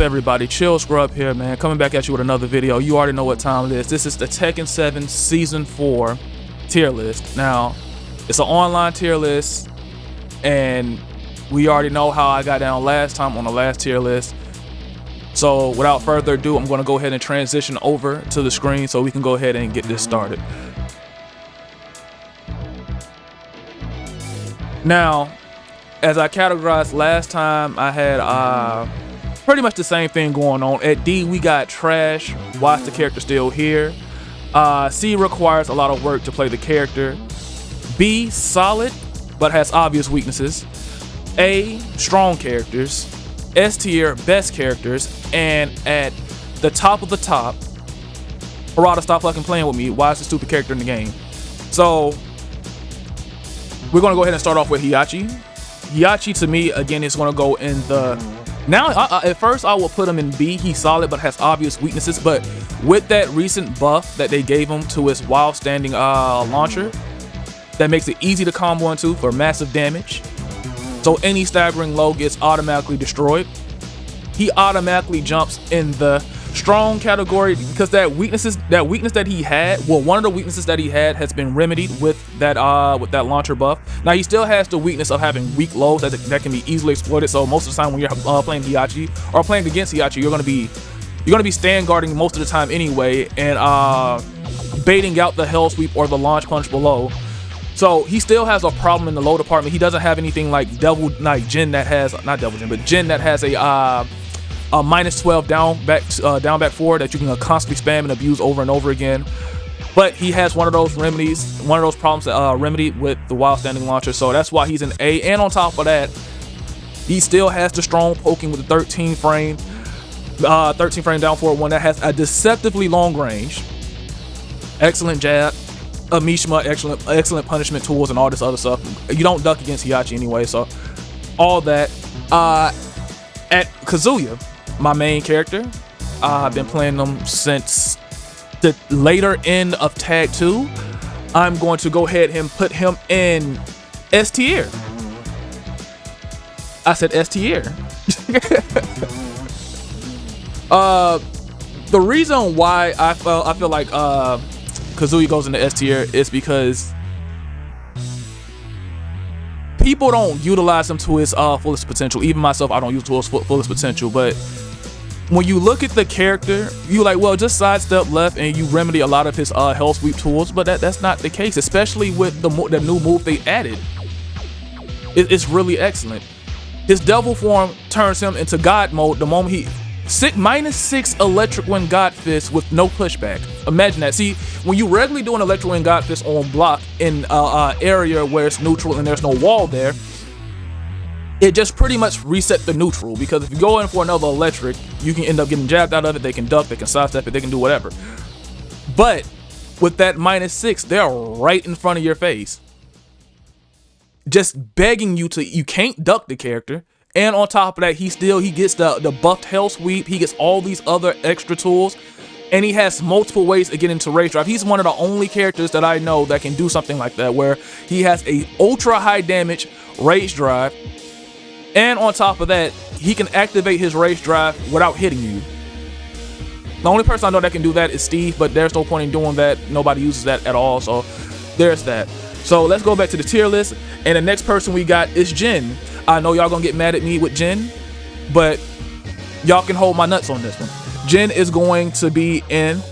everybody? TheChilledScrub here, man. Coming back at you with another video. You already know what time it is. This is the Tekken 7 Season 4 tier list. Now, it's an online tier list, and we already know how I got down last time on the last tier list. So, without further ado, I'm going to go ahead and transition over to the screen so we can go ahead and get this started. Now, as I categorized last time, I had pretty much the same thing going on. At D, we got trash. Why is the character still here? C, requires a lot of work to play the character. B, solid, but has obvious weaknesses. A, strong characters. S tier, best characters. And at the top of the top, Harada, stop fucking playing with me. Why is the stupid character in the game? So, we're going to go ahead and start off with Heihachi. Heihachi, to me, again, is going to go in the... Now, at first, I will put him in B. He's solid, but has obvious weaknesses. But with that recent buff that they gave him to his wild standing launcher, that makes it easy to combo into for massive damage. So any staggering low gets automatically destroyed. He automatically jumps in the strong category because that weakness that he had, well, one of the weaknesses that he had has been remedied with that launcher buff. Now he still has the weakness of having weak lows that can be easily exploited. So most of the time when you're playing Heihachi or playing against Heihachi, you're gonna be stand guarding most of the time anyway, and baiting out the hell sweep or the launch punch below. So he still has a problem in the low department. He doesn't have anything like Jin that has Jin that has a minus 12 down back forward that you can constantly spam and abuse over and over again. But he has one of those problems that remedied with the wild standing launcher. So that's why he's an A. And on top of that, he still has the strong poking with the 13 frame down forward one that has a deceptively long range. Excellent jab. Mishima, excellent punishment tools and all this other stuff. You don't duck against Heihachi anyway, so all that. At Kazuya, my main character, I've been playing them since the later end of Tag 2. I'm going to go ahead and put him in S tier. I said S tier. The reason why I feel like Kazuya goes into S tier is because people don't utilize him to his fullest potential. Even myself, I don't use it to his fullest potential. But when you look at the character, you like, well, just sidestep left and you remedy a lot of his hell sweep tools. But that's not the case, especially with the new move they added. It's really excellent. His devil form turns him into God mode the moment he -6 electric wind God fist with no pushback. Imagine that. See, when you regularly do an electric wind God fist on block in an area where it's neutral and there's no wall there, it just pretty much reset the neutral, because if you go in for another electric, you can end up getting jabbed out of it. They can duck, they can sidestep it, they can do whatever. But with that -6, they're right in front of your face, just begging you to. You can't duck the character. And on top of that, he gets the buffed hell sweep. He gets all these other extra tools. And he has multiple ways to get into rage drive. He's one of the only characters that I know that can do something like that, where he has a ultra high damage rage drive. And on top of that, he can activate his rage drive without hitting you. The only person I know that can do that is Steve, but there's no point in doing that. Nobody uses that at all. So there's that. So let's go back to the tier list. And the next person we got is Jin. I know y'all gonna get mad at me with Jin, but y'all can hold my nuts on this one. Jin is going to be in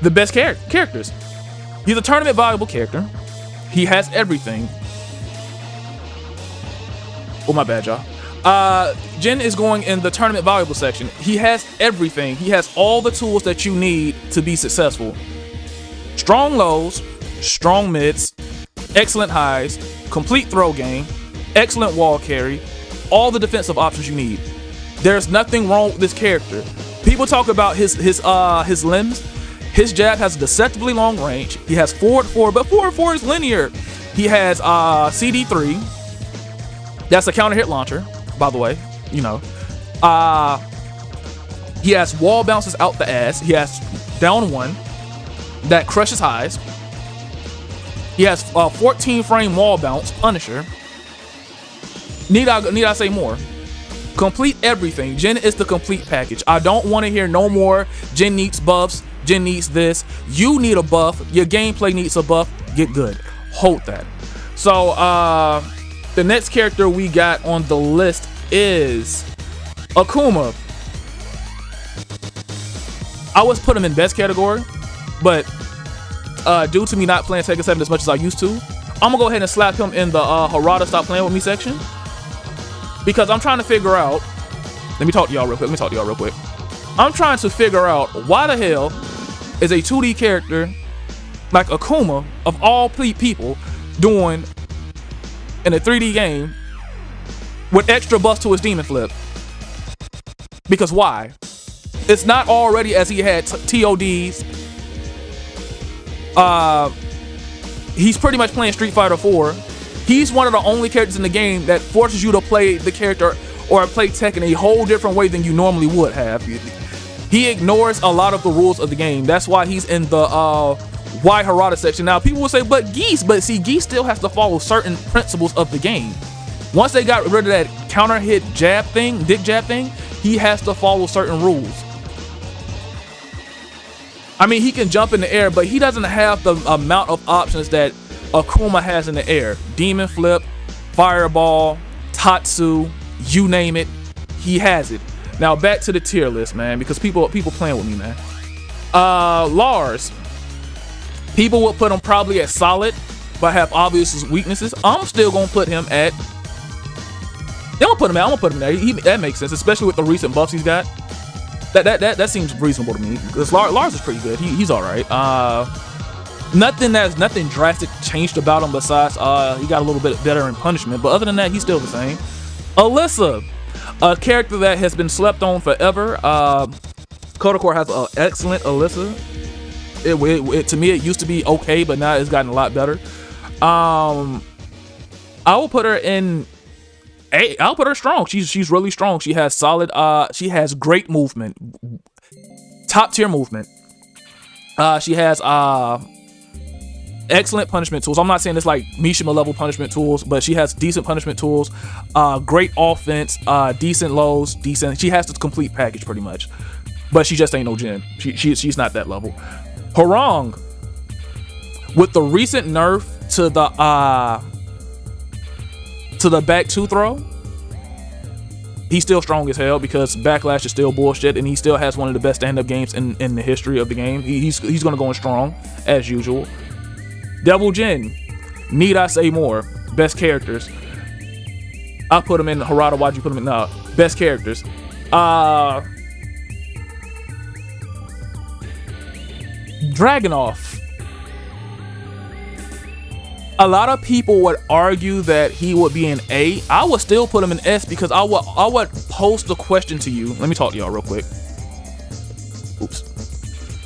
the best characters. He's a tournament valuable character. He has everything. Oh, my bad, y'all. Jin is going in the tournament valuable section. He has everything. He has all the tools that you need to be successful. Strong lows, strong mids, excellent highs, complete throw game, excellent wall carry, all the defensive options you need. There's nothing wrong with this character. People talk about his limbs. His jab has a deceptively long range. He has forward 4, but forward 4 is linear. He has CD3. That's a counter hit launcher, by the way. You know. He has wall bounces out the ass. He has down 1 that crushes highs. He has 14 frame wall bounce, Punisher. Need I say more? Complete everything. Jin is the complete package. I don't want to hear no more Jin needs buffs, Jin needs this. You need a buff, your gameplay needs a buff. Get good. Hold that. So the next character we got on the list is Akuma. I was put him in best category, but due to me not playing Tekken 7 as much as I used to, I'm gonna go ahead and slap him in the Harada stop playing with me section, because I'm trying to figure out, let me talk to y'all real quick. I'm trying to figure out why the hell is a 2D character like Akuma, of all people, doing in a 3D game with extra buffs to his demon flip. Because why? It's not already as he had TODs. He's pretty much playing Street Fighter 4. He's one of the only characters in the game that forces you to play the character or play Tekken a whole different way than you normally would have. He ignores a lot of the rules of the game. That's why he's in the why Harada section. Now people will say, but Geese, Geese still has to follow certain principles of the game. Once they got rid of that counter hit jab thing, dick jab thing, he has to follow certain rules. I mean, he can jump in the air, but he doesn't have the amount of options that Akuma has in the air. Demon flip, fireball, Tatsu, you name it, he has it. Now back to the tier list, man, because people playing with me, man. Lars, people will put him probably at solid, but have obvious weaknesses. I'm still gonna put him at. I'm gonna put him there. That makes sense, especially with the recent buffs he's got. That seems reasonable to me, because Lars is pretty good. He's all right. Nothing drastic changed about him besides he got a little bit better in punishment, but other than that, he's still the same. Alyssa, a character that has been slept on forever. Kodacore has an excellent Alyssa. To me, it used to be okay, but now it's gotten a lot better. I will put her in. I'll put her strong. She's really strong. She has solid. She has great movement, top tier movement. She has excellent punishment tools. I'm not saying it's like Mishima level punishment tools, but she has decent punishment tools. Great offense. Decent lows. Decent. She has the complete package pretty much. But she just ain't no Jin. She's not that level. Harang, with the recent nerf to the back 2 throw, he's still strong as hell, because backlash is still bullshit, and he still has one of the best stand-up games in the history of the game. He's gonna go in strong as usual. Devil Jin, need I say more? Best characters. I put him in Harada. Why'd you put him in? No, best characters. Dragunov. A lot of people would argue that he would be an A. I would still put him in S, because I would post the question to you. Let me talk to y'all real quick. Oops.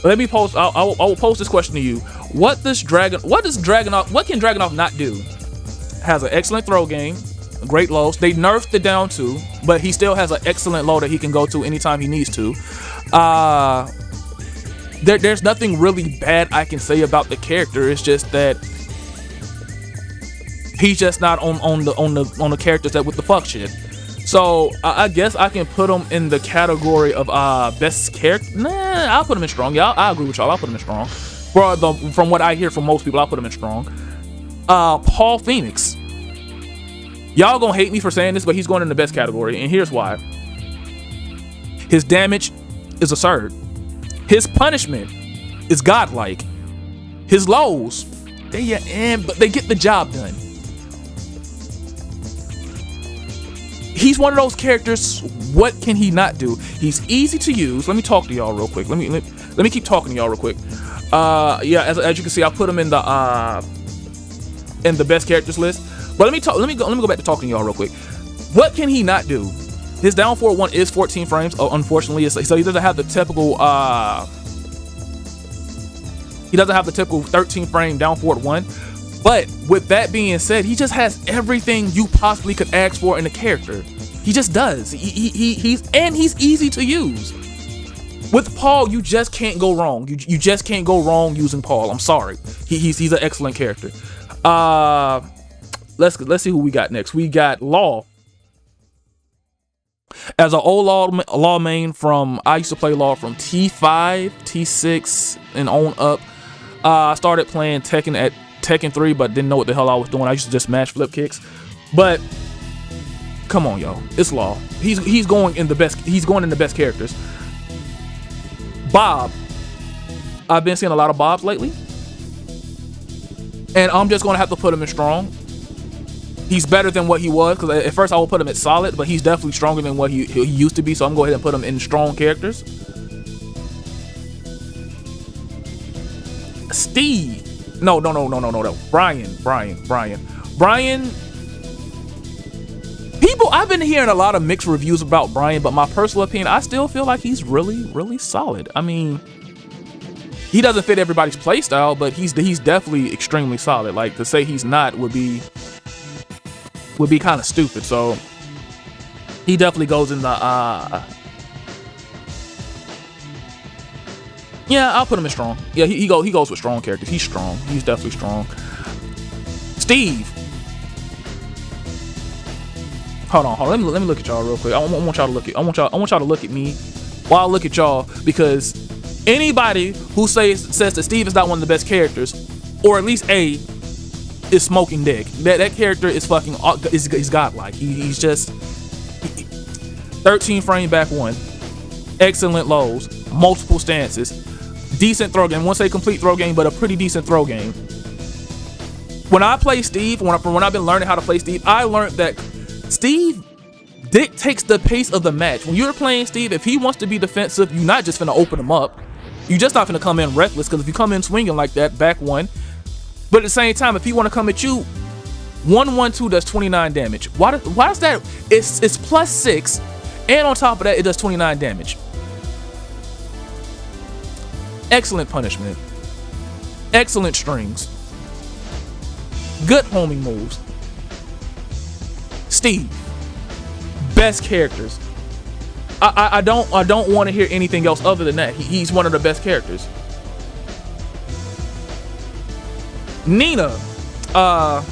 Let me post. I will post this question to you. What can Dragunov not do? Has an excellent throw game, great lows. They nerfed the down 2, but he still has an excellent low that he can go to anytime he needs to. There's nothing really bad I can say about the character. It's just that he's just not on the characters that with the fuck shit. So I guess I can put him in the category of best character. Nah, I'll put him in strong. Yeah, I agree with y'all. I'll put him in strong. From what I hear from most people, I'll put him in strong. Paul Phoenix. Y'all gonna hate me for saying this, but he's going in the best category, and here's why. His damage is absurd. His punishment is godlike. His lows, but they get the job done. He's one of those characters. What can he not do? He's easy to use. Let me talk to y'all real quick. Let me keep talking to y'all real quick. Yeah, as you can see, I put him in the best characters list. But let me go back to talking to y'all real quick. What can he not do? His down forward 1 is 14 frames. Unfortunately, so he doesn't have the typical 13 frame down forward 1. But with that being said, he just has everything you possibly could ask for in a character. He just does. He's easy to use. With Paul, you just can't go wrong. You just can't go wrong using Paul. I'm sorry. He's an excellent character. Let's see who we got next. We got Law. As an old law main from, I used to play law from T5, T6, and on up. I started playing Tekken at Tekken 3, but didn't know what the hell I was doing. I used to just smash flip kicks. But come on, yo, it's law. He's going in the best characters. Bob, I've been seeing a lot of Bobs lately, and I'm just gonna have to put him in strong. He's better than what he was, because at first I will put him at solid, but he's definitely stronger than what he used to be. So I'm going to go ahead and put him in strong characters. Steve, no. Brian. People, I've been hearing a lot of mixed reviews about Brian, but my personal opinion, I still feel like he's really solid. I mean, he doesn't fit everybody's playstyle, but he's definitely extremely solid. Like, to say he's not would be kind of stupid. So he definitely goes in the yeah, I'll put him in strong. Yeah, he goes with strong characters. He's strong. He's definitely strong. Steve. Hold on. Let me look at y'all real quick. I want y'all to look at me while I look at y'all, because anybody who says that Steve is not one of the best characters, or at least is smoking dick. That character is fucking, he's godlike. He's just 13 frame back one, excellent lows, multiple stances, decent throw game. I won't say complete throw game, but a pretty decent throw game. When I play Steve, when I've been learning how to play Steve, I learned that Steve dictates the pace of the match. When you're playing Steve, if he wants to be defensive, you're not just finna open him up. You're just not finna come in reckless, because if you come in swinging like that, back one. But at the same time, if he want to come at you, 1-1-2 does 29 damage. Why does that? It's +6, and on top of that, it does 29 damage. Excellent punishment. Excellent strings. Good homing moves. Steve, best characters. I don't want to hear anything else other than that. He's one of the best characters. Nina, I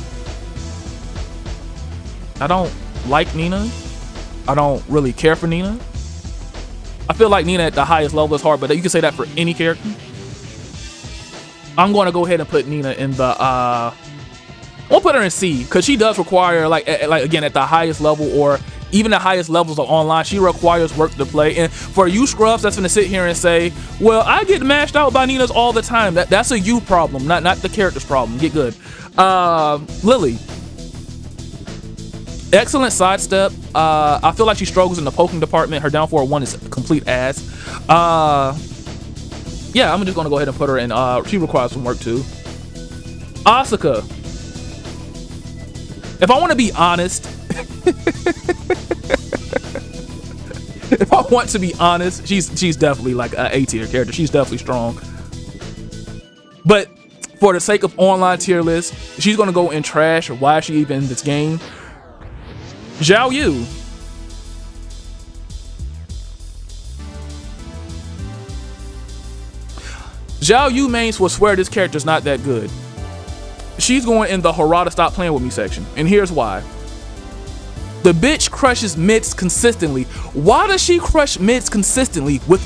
don't like Nina. I don't really care for Nina. I feel like Nina at the highest level is hard, but you can say that for any character. I'm going to go ahead and put Nina in the we'll put her in C, because she does require, like again, at the highest level, or even the highest levels of online, she requires work to play. And for you scrubs that's gonna sit here and say, well, I get mashed out by Ninas all the time, that's a you problem, not the character's problem. Get good. Lily, excellent sidestep. I feel like she struggles in the poking department. Her down forward 1 is complete ass. Yeah, I'm just gonna go ahead and put her in. She requires some work too. Asuka, if I want to be honest, she's definitely like an A tier character. She's definitely strong. But for the sake of online tier list, she's gonna go in trash. Why is she even in this game? Xiaoyu. Xiaoyu mains will swear this character's not that good. She's going in the Harada stop playing with me section, and here's why. The bitch crushes mids consistently. Why does she crush mids consistently with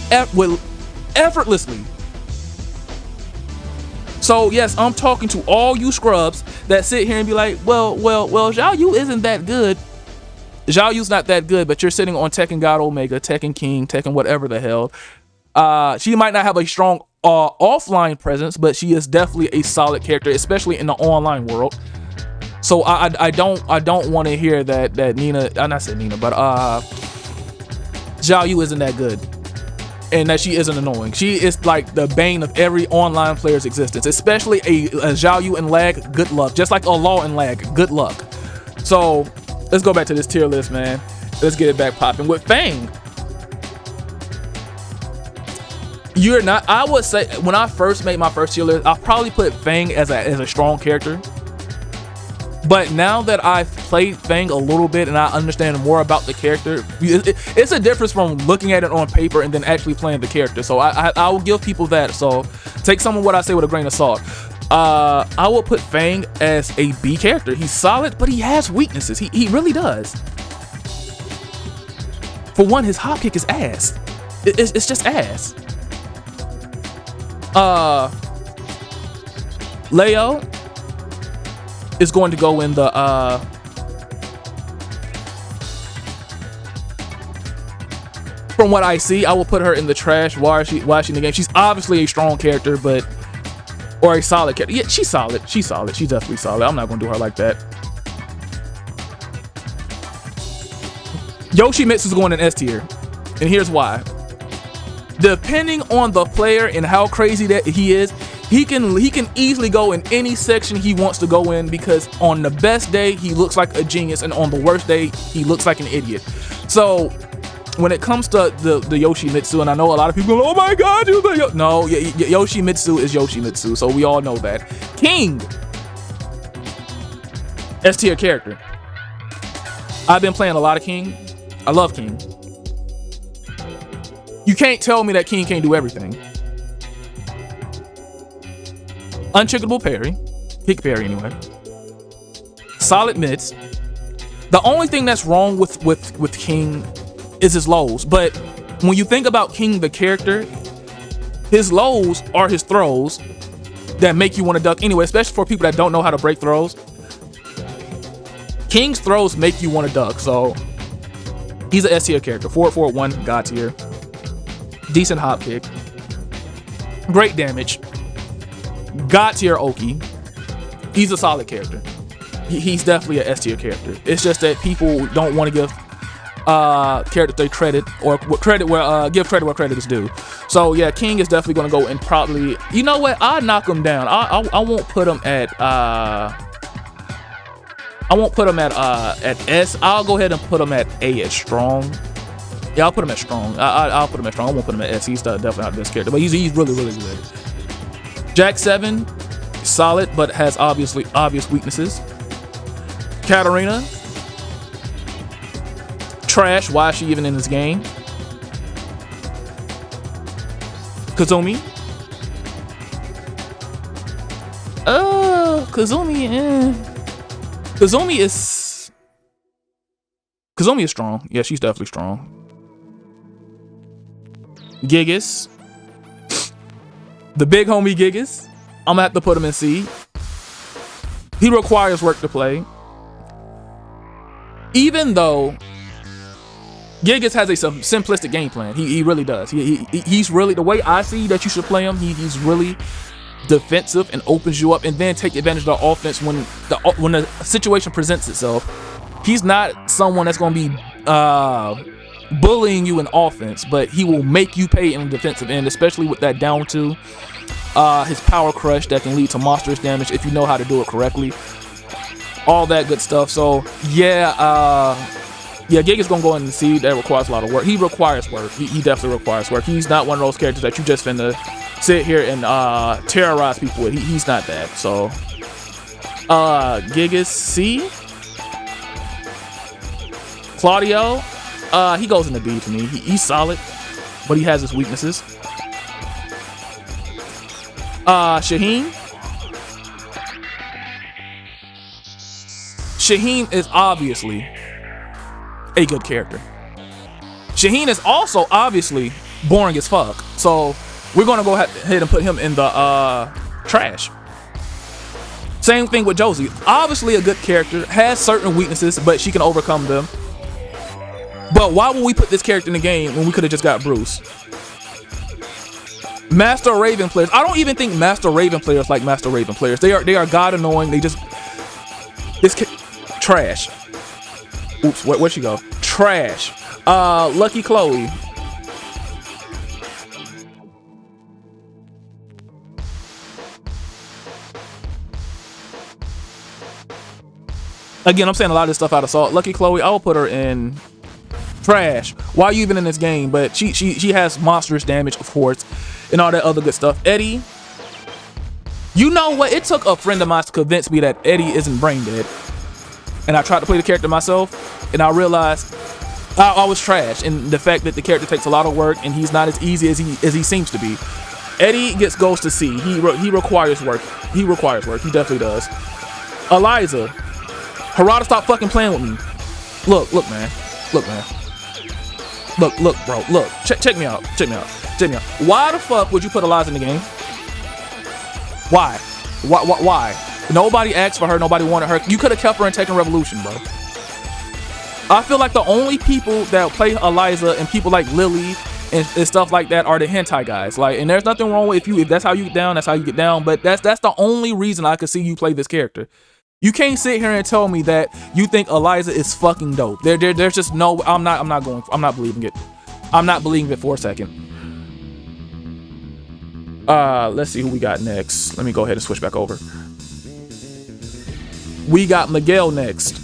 effortlessly? So yes, I'm talking to all you scrubs that sit here and be like, well, Xiaoyu isn't that good. Xiaoyu's not that good, but you're sitting on Tekken God Omega, Tekken King, Tekken whatever the hell. She might not have a strong offline presence, but she is definitely a solid character, especially in the online world. So I don't want to hear that Nina, I not say Nina, but Xiaoyu isn't that good, and that she isn't annoying. She is like the bane of every online player's existence, especially a Xiaoyu and lag. Good luck, just like a Law and lag. Good luck. So let's go back to this tier list, man. Let's get it back popping with Fang. You're not. I would say when I first made my first tier list, I'll probably put Fang as a strong character. But now that I've played Fang a little bit and I understand more about the character, it's a difference from looking at it on paper and then actually playing the character. So I will give people that. So take some of what I say with a grain of salt. I will put Fang as a B character. He's solid, but he has weaknesses. He really does. For one, his hop kick is ass. It's just ass. Leo is going to go in the from what I see, I will put her in the trash. Why is she in the game? She's obviously a strong character, but or a solid character. Yeah, she's solid. She's solid. She's definitely solid. I'm not gonna do her like that. Yoshimitsu's going in S tier, and here's why. Depending on the player and how crazy that he is, he can easily go in any section he wants to go in, because on the best day he looks like a genius, and on the worst day he looks like an idiot. So when it comes to the Yoshimitsu, and I know a lot of people go, oh my god, no, Yoshimitsu is Yoshimitsu, so we all know that. King, S tier character. I've been playing a lot of King. I love King. You can't tell me that King can't do everything. Unchickable parry, kick parry anyway. Solid mids. The only thing that's wrong with King is his lows, but when you think about King the character, his lows are his throws that make you want to duck anyway, especially for people that don't know how to break throws. King's throws make you want to duck, so he's an S tier character. 4-4-1, god tier. Decent hop kick. Great damage. God tier Oki. He's a solid character. He's definitely an S tier character. It's just that people don't want to give characters they credit, or give credit where credit is due. So yeah, King is definitely going to go in probably. You know what? I'll knock him down. I won't put him at S. I'll go ahead and put him at A at strong. Yeah, I'll put him at strong. I'll put him at strong. I won't put him at S. He's definitely not the best character, but he's really good. Jack 7, solid, but has obvious weaknesses. Katarina, trash. Why is she even in this game? Kazumi. Kazumi is strong. Yeah, she's definitely strong. Gigas. The big homie Gigas. I'm gonna have to put him in C. He requires work to play. Even though Gigas has a simplistic game plan. He really does. He's really, the way I see that you should play him, he's really defensive and opens you up, and then take advantage of the offense when the situation presents itself. He's not someone that's going to be bullying you in offense, but he will make you pay in the defensive end, especially with that down two. His power crush that can lead to monstrous damage if you know how to do it correctly. All that good stuff. So yeah, Giga's gonna go in and see that requires a lot of work. He requires work. He definitely requires work. He's not one of those characters that you just finna sit here and terrorize people with. He's not that. So Giga's C. Claudio, he goes in the B to me. He's solid, but he has his weaknesses. Shaheen. Shaheen is obviously a good character. Shaheen is also obviously boring as fuck. So we're gonna go ahead and put him in the trash. Same thing with Josie. Obviously a good character, has certain weaknesses, but she can overcome them. But why would we put this character in the game when we could have just got Bruce? Master Raven players. I don't even think Master Raven players like Master Raven players. They are god annoying. They just trash. Oops, where'd she go? Trash. Lucky Chloe. Again, I'm saying a lot of this stuff out of salt. Lucky Chloe, I will put her in trash. Why are you even in this game? But she has monstrous damage, of course, and all that other good stuff. Eddie, you know what? It took a friend of mine to convince me that Eddie isn't brain dead. And I tried to play the character myself, and I realized I was trash. And the fact that the character takes a lot of work, and he's not as easy as he seems to be. Eddie goes to C. He requires work. He requires work. He definitely does. Eliza, Harada, stop fucking playing with me. Look, man. Look, bro. Look. Check me out. Check me out. Check me out. Why the fuck would you put Eliza in the game? Why? Why? Nobody asked for her. Nobody wanted her. You could have kept her in Tekken Revolution, bro. I feel like the only people that play Eliza and people like Lily and stuff like that are the hentai guys. Like, and there's nothing wrong with if that's how you get down, that's how you get down. But that's the only reason I could see you play this character. You can't sit here and tell me that you think Eliza is fucking dope. There's just no. I'm not believing it. I'm not believing it for a second. Let's see who we got next. Let me go ahead and switch back over. We got Miguel next.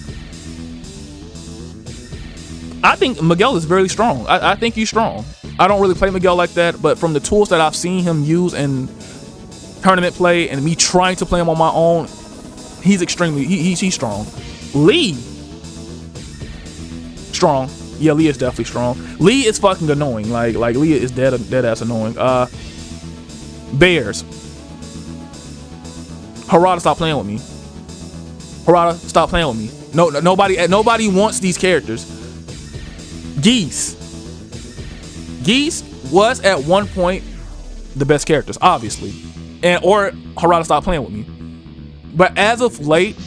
I think Miguel is very strong. I think he's strong. I don't really play Miguel like that, but from the tools that I've seen him use in tournament play and me trying to play him on my own, he's extremely, he's strong. Lee, strong. Yeah, Lee is definitely strong. Lee is fucking annoying. Like Lee is dead ass annoying. Bears. Harada, stop playing with me. Harada, stop playing with me. No, nobody wants these characters. Geese. Geese was at one point the best characters, obviously. Or Harada, stop playing with me. But as of late,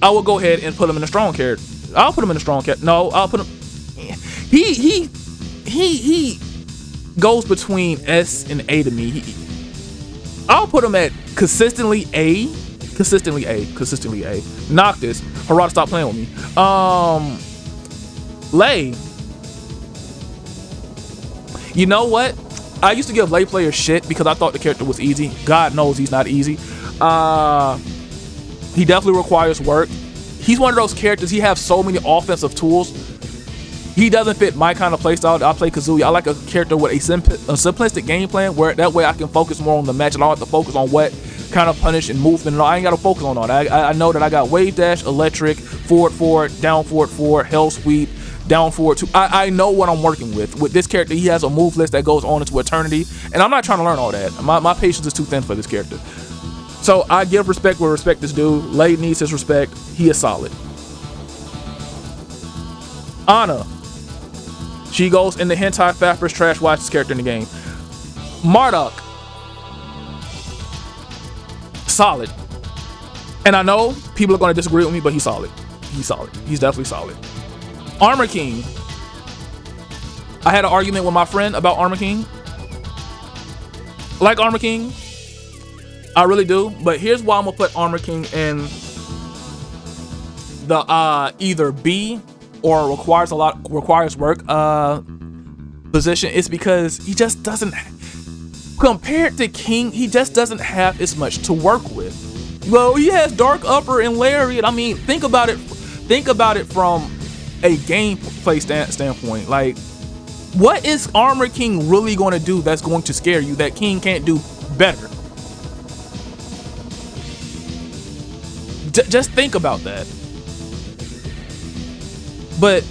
I will go ahead and put him in a strong character. I'll put him in a strong character. No, I'll put him. He goes between S and A to me. I'll put him at consistently A. Consistently A. Noctis. Harada, stop playing with me. Lei. You know what? I used to give Lei players shit because I thought the character was easy. God knows he's not easy. He definitely requires work. He's one of those characters, he has so many offensive tools. He doesn't fit my kind of playstyle. I play Kazuya. I like a character with a simplistic game plan where that way I can focus more on the match and I don't have to focus on what kind of punish and movement and all. I ain't got to focus on all that. I know that I got wave dash, electric, forward, down forward, hell sweep, down forward 2. I know what I'm working with. With this character, he has a move list that goes on into eternity, and I'm not trying to learn all that. My patience is too thin for this character. So I give respect where respect is due. Lei needs his respect. He is solid. Ana. She goes in the hentai Fapper's trash watches character in the game. Marduk. Solid. And I know people are going to disagree with me, but he's solid. He's solid. He's definitely solid. Armor King. I had an argument with my friend about Armor King. Like Armor King. I really do. But here's why I'm going to put Armor King in the either B or requires work position. It's because he just doesn't, compared to King, he just doesn't have as much to work with. Well, he has Dark Upper and Lariat. I mean, think about it from a gameplay standpoint. Like, what is Armor King really going to do that's going to scare you that King can't do better? Just think about that. But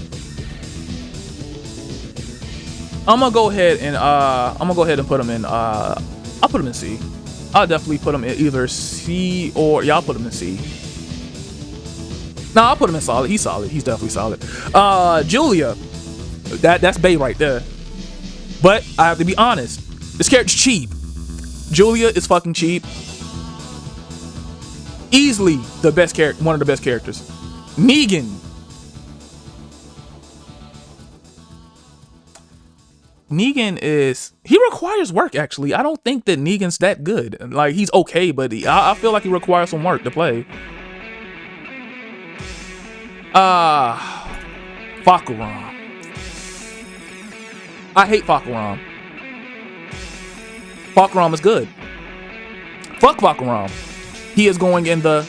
I'm gonna go ahead and put him in. I'll put him in C. I'll definitely put him in either C or I'll put him in C. No, I'll put him in solid. He's solid. He's definitely solid. Julia, that's Bae right there. But I have to be honest. This character's cheap. Julia is fucking cheap. Easily the best character, one of the best characters. Negan. Negan he requires work, actually. I don't think that Negan's that good. Like, he's okay, but I feel like he requires some work to play. Fahkumram. I hate Fahkumram. Fahkumram is good. Fuck Fahkumram. He is going in the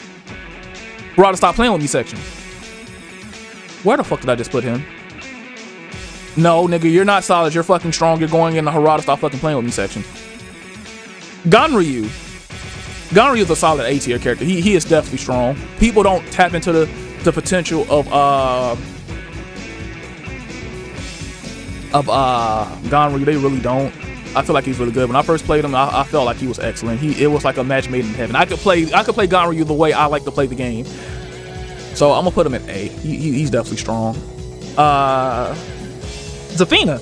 Harada, stop playing with me section. Where the fuck did I just put him? No, nigga, you're not solid. You're fucking strong. You're going in the Harada, stop fucking playing with me section. Ganryu. Ganryu is a solid A tier character. He is definitely strong. People don't tap into the potential of Ganryu. They really don't. I feel like he's really good. When I first played him, I felt like he was excellent. It was like a match made in heaven. I could play Ganryu the way I like to play the game. So I'm gonna put him at A. He's definitely strong. Zafina.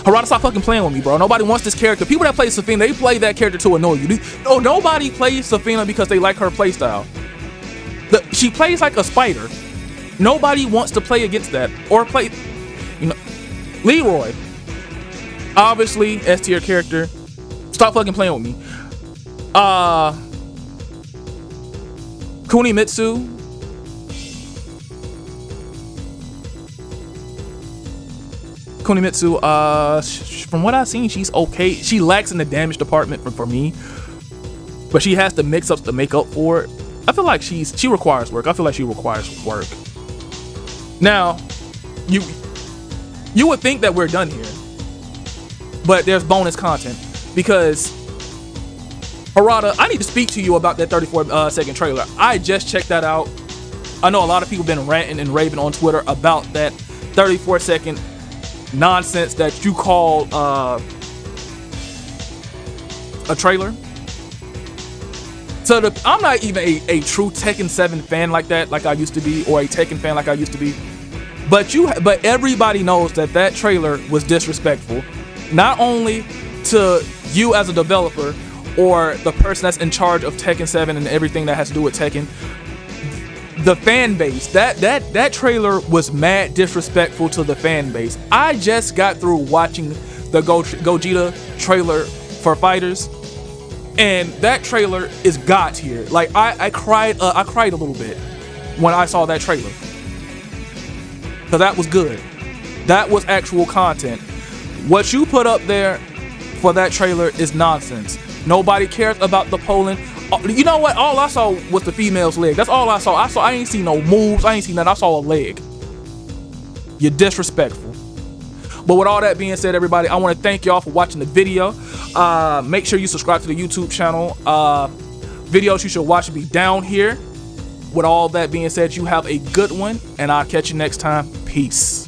Harada, stop fucking playing with me, bro. Nobody wants this character. People that play Zafina, they play that character to annoy you. No, nobody plays Zafina because they like her playstyle. She plays like a spider. Nobody wants to play against that or play. You know, Leroy, obviously S tier character. Stop fucking playing with me. Kunimitsu. From what I've seen, she's okay. She lacks in the damage department for me, but she has the mix-ups to make up for it. I feel like she requires work. I feel like she requires work. Now, you would think that we're done here, but there's bonus content because Harada, I need to speak to you about that 34-second trailer. I just checked that out. I know a lot of people been ranting and raving on Twitter about that 34-second nonsense that you call a trailer. So I'm not even a true Tekken 7 fan like that, like I used to be, or a Tekken fan like I used to be. But everybody knows that trailer was disrespectful, not only to you as a developer or the person that's in charge of Tekken 7 and everything that has to do with Tekken. The fan base, that trailer was mad disrespectful to the fan base. I just got through watching the Gogeta trailer for Fighters, and that trailer is God tier. Like I cried a little bit when I saw that trailer, because that was good. That was actual content. What you put up there for that trailer is nonsense. Nobody cares about the Poland. You know what? All I saw was the female's leg. That's all I saw. I ain't see no moves. I ain't seen nothing. I saw a leg. You're disrespectful. But with all that being said, everybody, I want to thank y'all for watching the video. Make sure you subscribe to the YouTube channel. Videos you should watch will be down here. With all that being said, you have a good one, and I'll catch you next time. Peace.